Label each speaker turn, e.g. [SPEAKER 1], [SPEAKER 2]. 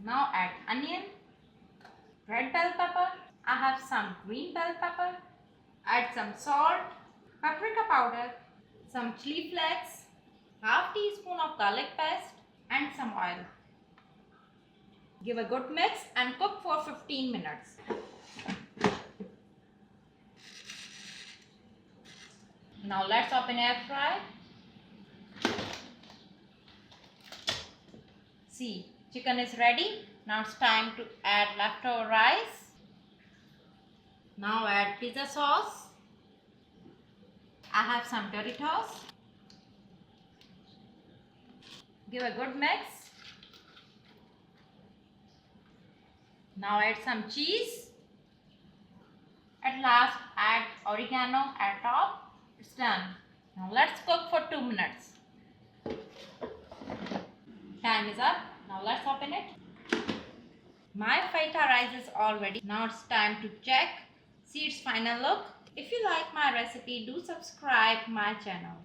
[SPEAKER 1] Now add onion, red bell pepper. I have some green bell pepper. Add some salt, paprika powder, some chili flakes, half teaspoon of garlic paste and some oil. Give a good mix and cook for 15 minutes. Now let's open air fry. See, chicken is ready. Now it's time to add leftover rice. Now add pizza sauce. I have some Doritos. Give a good mix. Now add some cheese. At last add oregano at top. It's done. Now let's cook for 2 minutes. Time is up. Now let's open it. My fajita rice is all ready. Now it's time to check. See its final look. If you like my recipe, do subscribe my channel.